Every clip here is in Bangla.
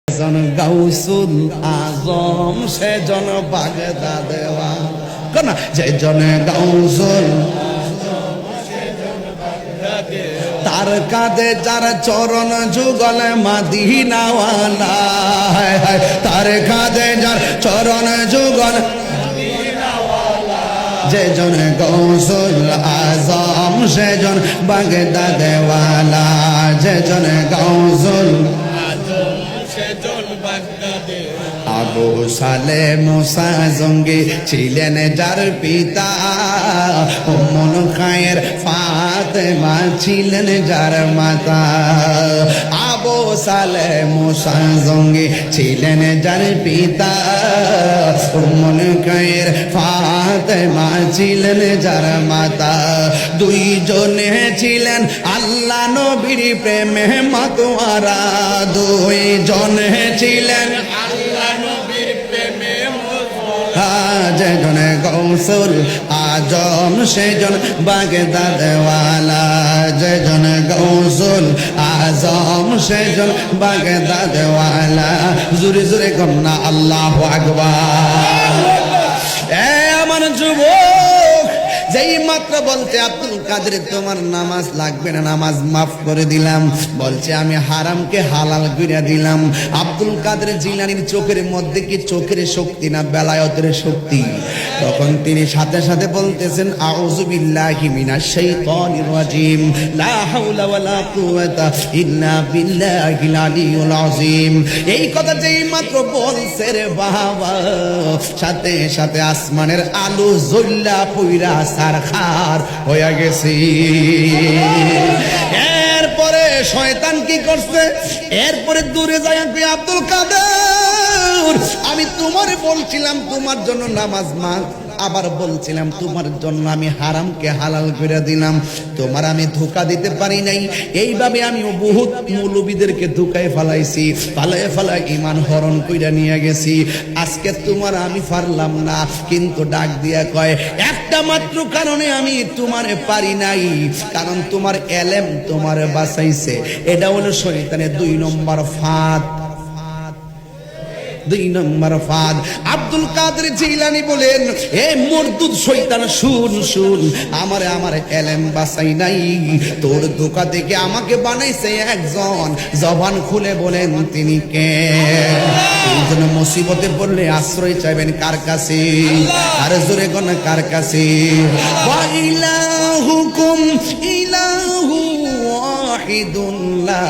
জন গাউসুল আজম সেজন বাগদাদ কোন যেজন গাউসুল তার কাঁধে যার চরণ যুগল মদিনাওয়ালা তার কাঁধে যার চরণ যুগল যেজন গাউসুল আজম সেজন বাগদাদ ওয়ালা যেজন গাউসুল আবু সালে মুসা জঙ্গি ছিলেন যার পিতা উম্মুল খায়ের ফাতেমা ছিলেন যার মাতা আবু সালে মুসা জঙ্গি ছিলেন যার পিতা উম্মুল খায়ের ফাতেমা ছিলেন যার মাতা দুইজনে ছিলেন আল্লাহ নবীর প্রেমে মাতোয়ারা দুইজনে ছিলেন আল্লাহ নবীর প্রেমে যেজন গাউসুল আজম সেজন বাগদাদ ওয়ালা যেজন গাউসুল আজম সেজন বাগদাদ ওয়ালা জোরে জোরে কন্না আল্লাহু আকবার। এ আমার যুবক যেই মাত্র বলতে আব্দুল কাদের তোমার নামাজ লাগবে না, নামাজ মাফ করে দিলাম, বলছে আমি হারামকে হালাল করে দিলাম। আব্দুল কাদের জিলানীর চোখের মধ্যে কি চোখের শক্তি না বেলায়েতের শক্তি? তখন তিনি সাথে সাথে বলতেছেন আউযু বিল্লাহি মিনাশ শাইতানির রাজিম লা হাওলা ওয়ালা কুওয়াতা ইল্লা বিল্লাহিল আলিয়্যিল আযীম। এই কথা যেই মাত্র বলছে রে বাবা, সাথে সাথে আসমানের আলো জ্বললা পইরা সারখার হয়ে গেছে। এরপরে শয়তান কি করছে? এরপরে দূরে যায় আব্দুল কাদের আমি তোমারে বলছিলাম তোমার জন্য নামাজ মাফ, আবার বলছিলাম তোমার জন্য আমি হারামকে হালাল করে দিলাম, তোমার আমি ধোঁকা দিতে পারি নাই। এইভাবে আমি বহুত মৌলবীদেরকে ধোঁকায় ফালাইছি, ফালায় ফালায় ঈমান হরণ কইরা নিয়ে গেছি। আজকে তোমার আমি পারলাম না, কিন্তু ডাক দিয়া কয় একটা মাত্র কারণে আমি তোমারে পারি নাই, কারণ তোমার এলেম তোমার বাঁচাইছে। এটা হলো শয়তানের 2 নম্বর ফাঁদ। 2 নম্বর ফাঁদ। আব্দুল কাদের জিলানী বলেন এ মরদুদ শয়তান শুন শুন, আমার এলেম বাঁচাই নাই, তোর ধোঁকা থেকে আমাকে বানাইছে একজন। জবান খুলে বলেন তিনি কে? এই জন্য মুসিবতে পড়লে আশ্রয় চাইবেন কার কাছে? আর জোরে কোন কার কাছে? ওয়া ইলাহুকুম ইলাহু ওয়াহিদুন লা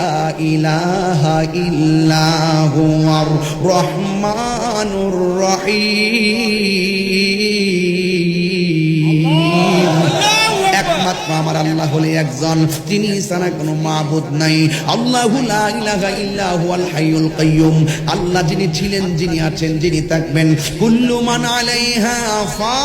ইলাহা ইল্লা হুয়ার রহমানুর রহিম। একমাত্র আমার আল্লাহ হলে একজন, তিনি ছাড়া কোনো মাবুদ নাই। আল্লাহু লা ইলাহা ইল্লা হুয়াল হাইয়ুল কাইয়্যুম। আল্লাহ যিনি ছিলেন, যিনি আছেন, যিনি থাকবেন। কুল্লু মান আলাইহা ফান।